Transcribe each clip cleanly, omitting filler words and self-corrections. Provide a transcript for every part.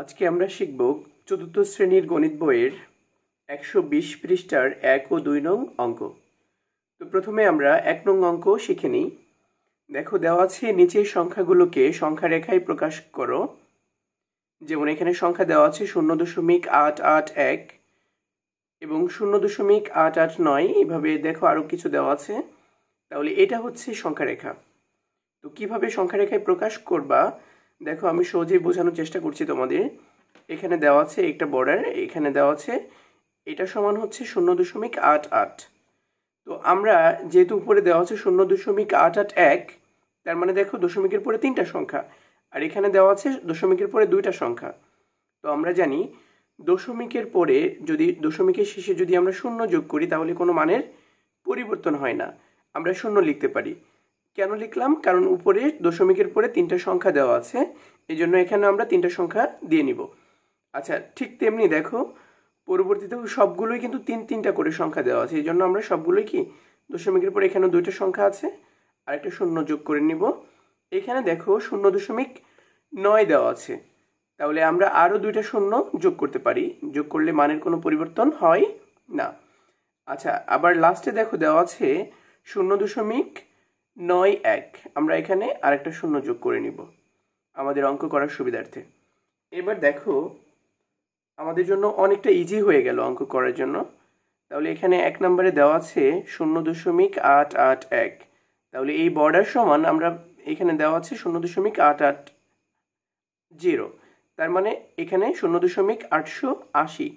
আজকে আমরা শিখব চতুর্থ শ্রেণীর গণিত বইয়ের 120 পৃষ্ঠার 1 ও 2 নং অঙ্ক। তো প্রথমে আমরা 1 নং অঙ্ক শিখে নিই। দেখো দেওয়া আছে নিচের সংখ্যাগুলোকে সংখ্যা রেখায় প্রকাশ করো। যেমন এখানে সংখ্যা দেওয়া আছে 0.881 এবং 0.889, এইভাবে দেখো আরো কিছু দেওয়া আছে। তাহলে এটা হচ্ছে সংখ্যা রেখা। তো কিভাবে সংখ্যা রেখায় প্রকাশ করবা দেখো, আমি সহজেই বোঝানোর চেষ্টা করছি তোমাদের। এখানে দেওয়া আছে একটা বর্ডার, এখানে দেওয়া আছে এটা সমান হচ্ছে 0.88। তো আমরা যেহেতু উপরে দেওয়া আছে 0.881, তার মানে দেখো দশমিকের পরে 3টা সংখ্যা, আর এখানে দেওয়া আছে দশমিকের পরে 2টা সংখ্যা। তো আমরা জানি দশমিকের পরে দশমিকের শেষে যদি আমরা 0 যোগ করি তাহলে কোনো মানের পরিবর্তন হয় না, আমরা 0 লিখতে পারি। কেন লিখলাম? কারণ উপরে দশমিকের পরে 3টা সংখ্যা দেওয়া আছে, এই জন্য এখানে আমরা 3টা সংখ্যা দিয়ে নিব। আচ্ছা, ঠিক তেমনি দেখো পরবর্তীতেও সবগুলোই কিন্তু 3টা করে সংখ্যা দেওয়া আছে, এই জন্য আমরা সবগুলোই কি দশমিকের পরে এখানে 2টা সংখ্যা আছে আর একটা 0 যোগ করে নিব। এখানে দেখো 0.9 দেওয়া আছে, তাহলে আমরা আরও 2টা 0 যোগ করতে পারি, যোগ করলে মানের কোনো পরিবর্তন হয় না। আচ্ছা, আবার লাস্টে দেখো দেওয়া আছে 0.91, আমরা এখানে আরেকটা 0 যোগ করে নিব আমাদের অঙ্ক করার সুবিধার্থে। এবার দেখো আমাদের জন্য অনেকটা ইজি হয়ে গেল অঙ্ক করার জন্য। তাহলে এখানে 1 নম্বরে দেওয়া আছে 0.881, তাহলে এই বর্ডার সমান আমরা এখানে দেওয়া আছে 0.880, তার মানে এখানে 0.880।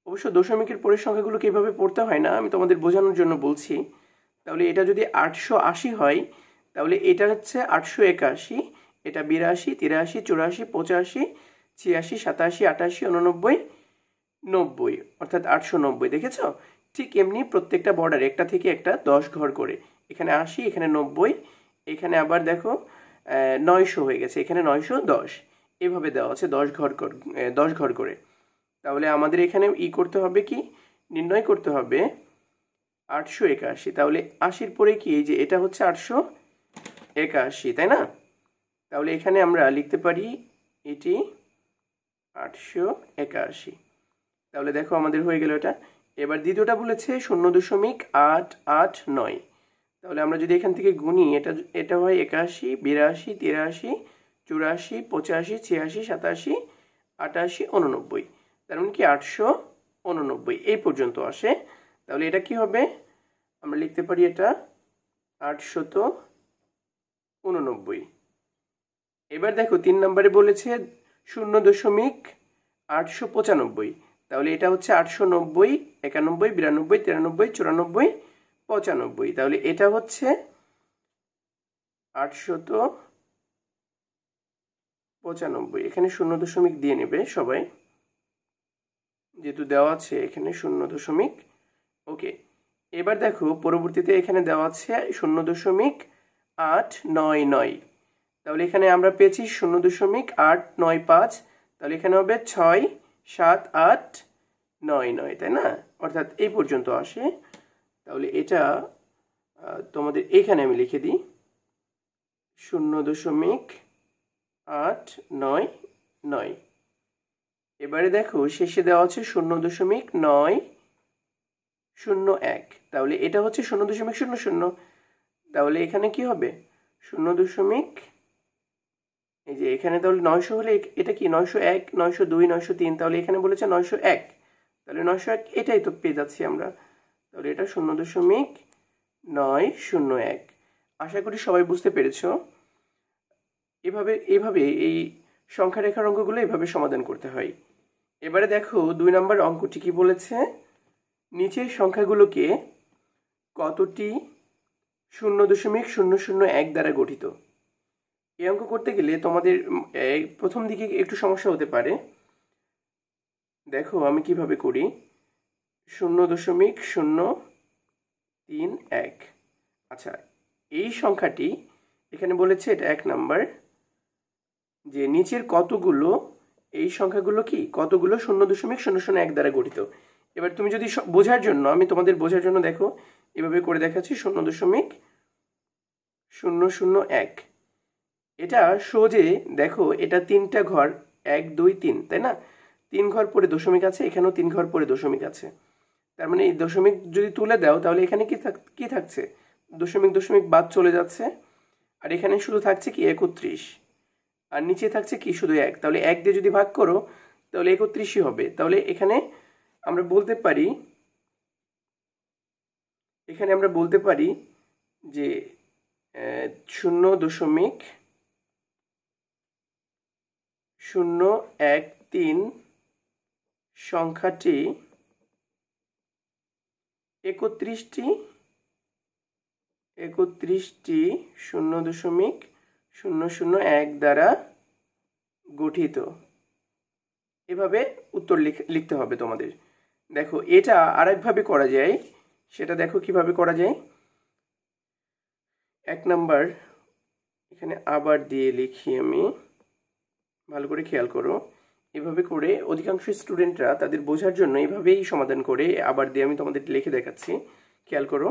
অবশ্য দশমিকের পরের সংখ্যাগুলোকে এভাবে পড়তে হয় না, আমি তোমাদের বোঝানোর জন্য বলছি। তাহলে এটা যদি 880 হয় তাহলে এটা হচ্ছে 881, এটা 82, 83, 84, 85, 86, 87, 88, 89, 90, অর্থাৎ 890। দেখেছ? ঠিক এমনি প্রত্যেকটা বর্ডার একটা থেকে একটা 10 ঘর করে, এখানে 80, এখানে 90, এখানে আবার দেখো 900 হয়ে গেছে, এখানে 910, এভাবে দেওয়া আছে 10 ঘর করে। তাহলে আমাদের এখানে করতে হবে কি, নির্ণয় করতে হবে 881। তাহলে 80-র পরে কি, এই যে এটা হচ্ছে 881, তাই না? তাহলে এখানে আমরা লিখতে পারি এটি 881। তাহলে দেখো আমাদের হয়ে গেল এটা। এবার দ্বিতীয়টা বলেছে 0.889, তাহলে আমরা যদি এখান থেকে গুনি এটা হয় 81, 82, 83, 84, 85, 86, 87, 88, 89, তার মানে কি 889 এই পর্যন্ত আসে। তাহলে এটা কি হবে, আমরা লিখতে পারি এটা 889। এবার দেখো 3 নম্বরে বলেছে 0.895, তাহলে এটা হচ্ছে 890, 91, 92, 93, 94, 95, তাহলে এটা হচ্ছে 895। এখানে 0 দিয়ে নেবে সবাই, যেহেতু দেওয়া আছে এখানে 0। ওকে, এবার দেখো পরবর্তীতে এখানে দেওয়া আছে 0.899, তাহলে এখানে আমরা পেয়েছি 0.895, তাহলে এখানে হবে 67899, তাই না? অর্থাৎ এই পর্যন্ত আসে। তাহলে এটা তোমাদের এখানে আমি লিখে দিই 0.899। এবারে দেখো শেষে দেওয়া আছে 0.901, তাহলে এটা হচ্ছে 0.00, তাহলে এখানে কি হবে 0. এই যে এখানে তাহলে 900 হলে এটা কি 901, 902, 903, তাহলে এখানে বলেছে 901, তাহলে 901 এটাই তো পেয়ে যাচ্ছি আমরা। তাহলে এটা 0.901। আশা করি সবাই বুঝতে পেরেছ। এভাবে এই সংখ্যা রেখার অঙ্কগুলো এভাবে সমাধান করতে হয়। এবারে দেখো 2 নম্বর অঙ্কটি কি বলেছে, নিচের সংখ্যাগুলোকে কতটি 0.001 দ্বারা গঠিত। এই অঙ্ক করতে গেলে তোমাদের প্রথম দিকে একটু সমস্যা হতে পারে। দেখো আমি কিভাবে করি, 0.031। আচ্ছা, এই সংখ্যাটি এখানে বলেছে এটা 1 নাম্বার, যে নিচের কতগুলো এই সংখ্যাগুলো কি কতগুলো 0.001 দ্বারা গঠিত। এবার তুমি যদি বোঝার জন্য, আমি তোমাদের বোঝার জন্য দেখো এভাবে করে দেখাচ্ছি 0.001। এটা সহজে দেখো, এটা 3টা ঘর 1 2 3, তাই না? 3 ঘর পরে দশমিক আছে, এখানেও 3 ঘর পরে দশমিক আছে। তার মানে এই দশমিক যদি তুলে দাও তাহলে এখানে কি থাকছে, দশমিক দশমিক বাদ চলে যাচ্ছে, আর এখানে শুধু থাকছে কি 31, আর নিচে থাকছে কি শুধু 1। তাহলে 1 দিয়ে যদি ভাগ করো তাহলে 31ই হবে। তাহলে এখানে আমরা বলতে পারি যে 0.013 সংখ্যাটি 31টি 0.001 দ্বারা গঠিত। এভাবে উত্তর লিখতে হবে তোমাদের। দেখো এটা আরেকভাবে করা যায়, সেটা দেখো কিভাবে করা যায়। 1 নাম্বার এখানে আবার দিয়ে লিখি আমি, ভালো করে খেয়াল করো। এভাবে করে অধিকাংশ স্টুডেন্টরা তাদের বোঝার জন্য এভাবেই সমাধান করে আবার দিয়ে আমি তোমাদের লিখে দেখাচ্ছি, খেয়াল করো।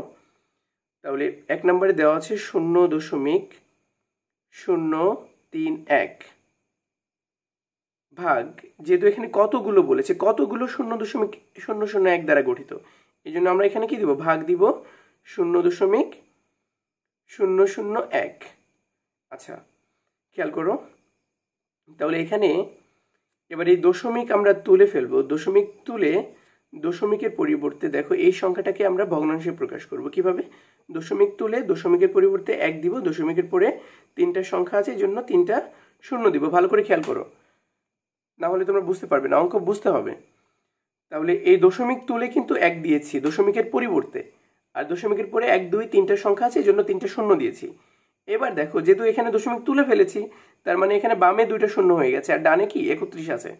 তাহলে 1 নম্বরে দেওয়া আছে 0.031 ভাগ, যেহেতু এখানে কতগুলো বলেছে, কতগুলো 0.001 দ্বারা গঠিত, এই জন্য আমরা এখানে কি দিব, ভাগ দিব 0.001। আচ্ছা খেয়াল করো, তাহলে এখানে এবার এই দশমিক আমরা তুলে ফেলবো। দশমিক তুলে দশমিকের পরিবর্তে দেখো এই সংখ্যাটাকে আমরা ভগ্নাংশে প্রকাশ করব কিভাবে, দশমিক তুলে দশমিকের পরিবর্তে 1 দিব, দশমিকের পরে 3টা সংখ্যা আছে এই জন্য 3টা শূন্য দিব। ভালো করে খেয়াল করো, না হলে তোমরা বুঝতে পারবে না, অঙ্ক বুঝতে হবে। তাহলে এই দশমিক তুলে কিন্তু 1 দিয়েছি দশমিকের পরিবর্তে, আর দশমিকের পরে 1 2 3টা সংখ্যা আছে এই জন্য 3টা শূন্য দিয়েছি। এবার দেখো যেহেতু এখানে দশমিক তুলে ফেলেছি, তার মানে এখানে বামে 2টা শূন্য হয়ে গেছে আর ডানে কি 31 আছে।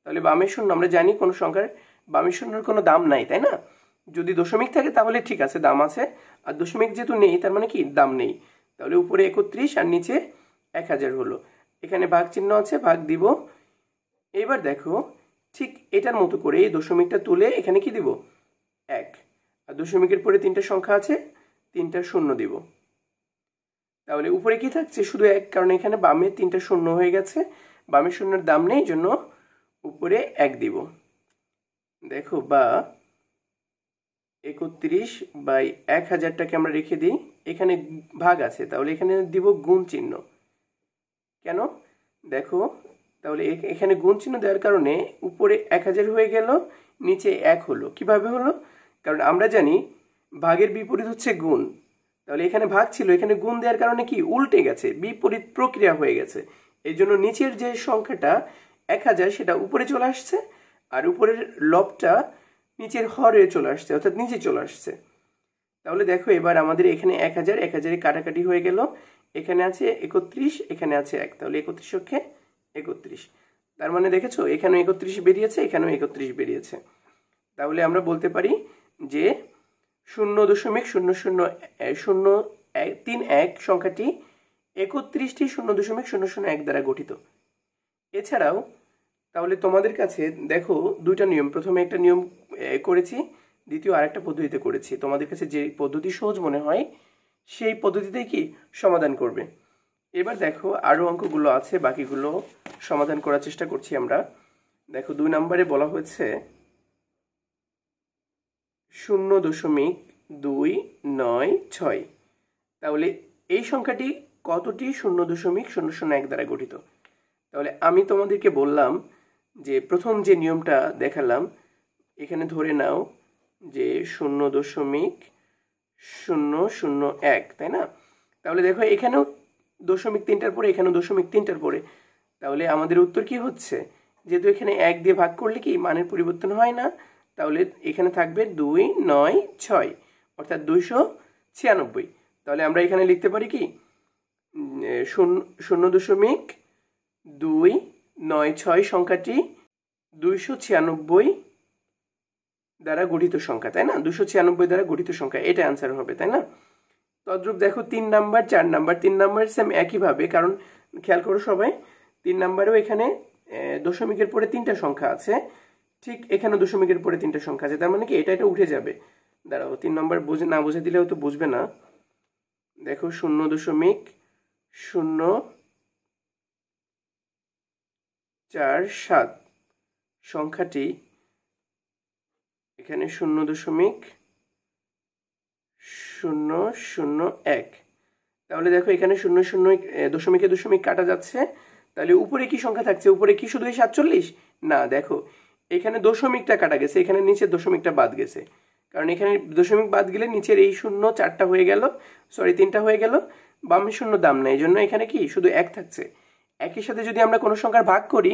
তাহলে বামের শূন্য, আমরা জানি কোনো সংখ্যার বামের শূন্যের কোনো দাম নাই, তাই না? যদি দশমিক থাকে তাহলে ঠিক আছে, দাম আছে, আর দশমিক যেহেতু নেই তার মানে কি দাম নেই। তাহলে উপরে 31 আর নিচে 1000 হলো। এখানে ভাগ চিহ্ন আছে, ভাগ দিব। এবার দেখো ঠিক এটার মতো করে এই দশমিকটা তুলে এখানে কি দিব 1, আর দশমিকের পরে 3টা সংখ্যা আছে 3টা শূন্য দিব। তাহলে উপরে কি থাকছে শুধু 1, কারণ এখানে বামে 3টা শূন্য হয়ে গেছে, বামের শূন্যের দাম নেই জন্য উপরে 1 দিব। দেখো বা 31/1000টাকে আমরা রেখে দিই, এখানে ভাগ আছে তাহলে এখানে দিব গুণ চিহ্ন। কেন দেখো, তাহলে এখানে গুণ চিহ্ন দেওয়ার কারণে উপরে 1000 হয়ে গেল, নিচে 1 হলো। কিভাবে হলো, কারণ আমরা জানি ভাগের বিপরীত হচ্ছে গুণ। তাহলে এখানে ভাগ ছিল, এখানে গুণ দেওয়ার কারণে কি উল্টে গেছে, বিপরীত প্রক্রিয়া হয়ে গেছে। এই জন্য নিচের যে সংখ্যাটা 1000 সেটা উপরে চলে আসছে, আর উপরের লবটা নিচের হরে চলে আসছে, অর্থাৎ নিচে চলে আসছে। তাহলে দেখো এবার আমাদের এখানে 1000 কাটাকাটি হয়ে গেল, এখানে আছে 31, এখানে আছে 1, তাহলে 31 31। তার মানে দেখেছো এখানেও 31 বেরিয়েছে, এখানেও 31 বেরিয়েছে। তাহলে আমরা বলতে পারি যে 0.00031 সংখ্যাটি 31টি 0.001 দ্বারা গঠিত। এছাড়াও তাহলে তোমাদের কাছে দেখো 2টা নিয়ম, প্রথমে একটা নিয়ম করেছি, দ্বিতীয় আরেকটা পদ্ধতিতে করেছি। তোমাদের কাছে যে পদ্ধতি সহজ মনে হয় সেই পদ্ধতিতেই কি সমাধান করবে। এবার দেখো আরও অঙ্কগুলো আছে, বাকিগুলো সমাধান করার চেষ্টা করছি আমরা। দেখো 2 নম্বরে বলা হয়েছে 0.296। তাহলে এই সংখ্যাটি কতটি 0.001 দ্বারা গঠিত। তাহলে আমি তোমাদেরকে বললাম যে প্রথম যে নিয়মটা দেখালাম, এখানে ধরে নাও যে 0.001, তাই না? তাহলে দেখো এখানেও দশমিক 3টার পরে, এখানেও দশমিক 3টার পরে, তাহলে আমাদের উত্তর কি হচ্ছে, যেহেতু এখানে 1 দিয়ে ভাগ করলে কি মানের পরিবর্তন হয় না, তাহলে এখানে থাকবে 296, অর্থাৎ 296। তাহলে আমরা এখানে লিখতে পারি কি 0.296 সংখ্যাটি 296 দ্বারা গঠিত সংখ্যা, তাই না? 296 দ্বারা গঠিত সংখ্যা, এটা অ্যান্সার হবে, তাই না? তদ্রূপ দেখো 3 নাম্বার 4 নাম্বার, 3 নাম্বার সেম একইভাবে, কারণ খেয়াল করো সবাই 3 নাম্বারেও এখানে দশমিকের পরে 3টা সংখ্যা আছে, ঠিক এখানে দশমিকের পরে 3টা সংখ্যা আছে, তার মানে কি এটা উঠে যাবে। দাঁড়াও 3 নাম্বার না বুঝে দিলেও তো বুঝবে না। দেখো 0.096 0.47 সংখ্যাটি এখানে 0.001। তাহলে দেখো এখানে 0.0 কাটা যাচ্ছে, তাহলে উপরে কি সংখ্যা থাকছে? উপরে কি শুধু 47? না, দেখো এখানে দশমিকটা কাটা গেছে, এখানে নিচের দশমিকটা বাদ গেছে, কারণ এখানে দশমিক বাদ গেলে নিচের এই 0 হয়ে গেল, 3টা হয়ে গেল, বামে 0 দাম নেই, এই জন্য এখানে কি শুধু 1 থাকছে। একই সাথে যদি আমরা কোনো সংখ্যার ভাগ করি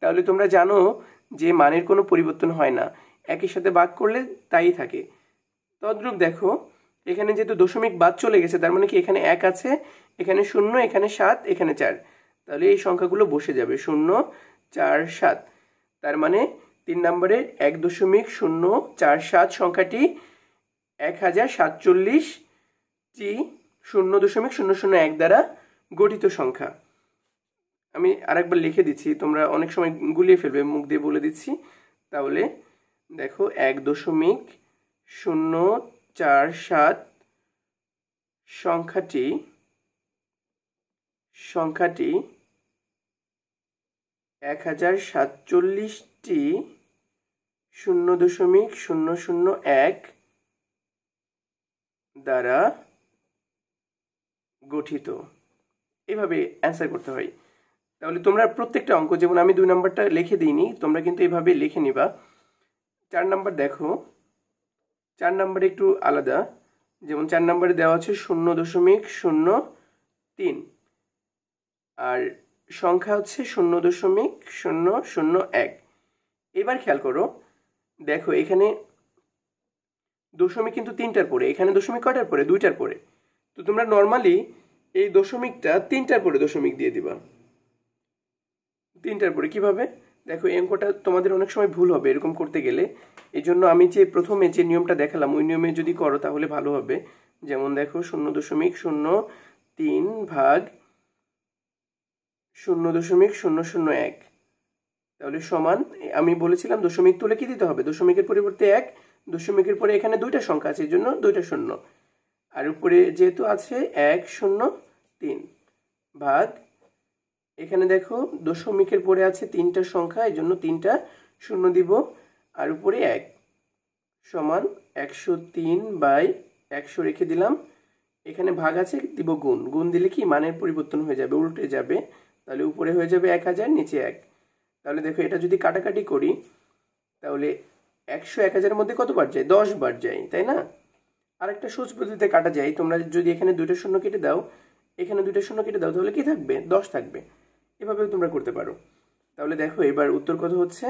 তাহলে তোমরা জানো যে মানের কোনো পরিবর্তন হয় না, একই সাথে ভাগ করলে তাই থাকে। তদ্রূপ দেখো এখানে যেহেতু দশমিক বাদ চলে গেছে, তার মানে কি এখানে 1 আছে, এখানে 0, এখানে 7, এখানে 4, তাহলে এই সংখ্যাগুলো বসে যাবে 0, 4, 7। তার মানে 3 নম্বরের 1.047 সংখ্যাটি 1047টি 0.001 দ্বারা গঠিত সংখ্যা। আমি আরেকবার লিখে দিচ্ছি, তোমরা অনেক সময় গুলিয়ে ফেলবে, মুখ দিয়ে বলে দিচ্ছি। তাহলে দেখো 1.047 সংখ্যাটি 1047টি 0.001 দ্বারা গঠিত। এভাবে অ্যান্সার করতে হয়। তাহলে তোমরা প্রত্যেকটা অঙ্ক, যেমন আমি 2 নম্বরটা লিখে দিইনি, তোমরা কিন্তু এইভাবে লিখে নিবা। 4 নম্বর দেখো, 4 নম্বরে একটু আলাদা, যেমন 4 নম্বরে দেওয়া আছে 0.003 আর সংখ্যা হচ্ছে 0.001। এবার খেয়াল করো, দেখো এখানে দশমিক কিন্তু 3টার পরে, এখানে দশমিক কয়টার পরে? 2টার পরে। তো তোমরা নর্মালি এই দশমিকটা 3টার পরে দশমিক দিয়ে দিবা, 3টার পরে। কিভাবে? দেখো এই অঙ্কটা তোমাদের অনেক সময় ভুল হবে এরকম করতে গেলে, এই জন্য আমি যে প্রথমে যে নিয়মটা দেখালাম ওই নিয়মে যদি করো তাহলে ভালো হবে। যেমন দেখো 0.03 ভাগ 0.001, তাহলে সমান, আমি বলেছিলাম দশমিক তুলে কি দিতে হবে? দশমিকের পরিবর্তে 1, দশমিকের পরে এখানে 2টা সংখ্যা আছে, এই জন্য 2টা শূন্য, আর উপরে যেহেতু আছে 103 ভাগ, এখানে দেখো দশমিকের পরে আছে 3টা সংখ্যা, এই জন্য 3টা শূন্য দিব, আর উপরে 1 সমান 103/100 রেখে দিলাম। এখানে ভাগ আছে, দিব গুণ, গুণ দিলে কি মানের পরিবর্তন হয়ে যাবে, উল্টে যাবে, তাহলে উপরে হয়ে যাবে 1000, নিচে 1। তাহলে দেখো এটা যদি কাটাকাটি করি তাহলে 100 1000-এর মধ্যে কতবার যায়? 10 বার যায়, তাই না? আরেকটা সহজ পদ্ধতিতে কাটা যায়, তোমরা যদি এখানে 2টা শূন্য কেটে দাও, এখানে 2টা শূন্য কেটে দাও, তাহলে কি থাকবে? 10 থাকবে। এভাবেও তোমরা করতে পারো। তাহলে দেখো এবার উত্তর কত হচ্ছে।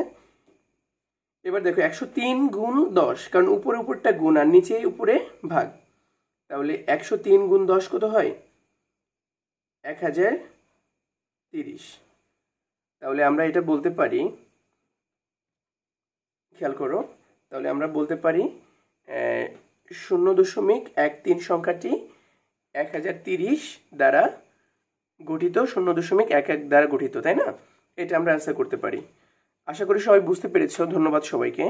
এবার দেখো 103 গুণ 10, কারণ উপরে উপরটা গুণ আর নিচে উপরে ভাগ, তাহলে 103 গুণ 10 কত হয়? 1030। তাহলে আমরা এটা বলতে পারি, খেয়াল করো, তাহলে আমরা বলতে পারি 0.13 সংখ্যাটি 1030 দ্বারা গঠিত, 0.11 দ্বারা গঠিত, তাই না? এটা আমরা অ্যান্সার করতে পারি। আশা করি সবাই বুঝতে পেরেছো। ধন্যবাদ সবাইকে।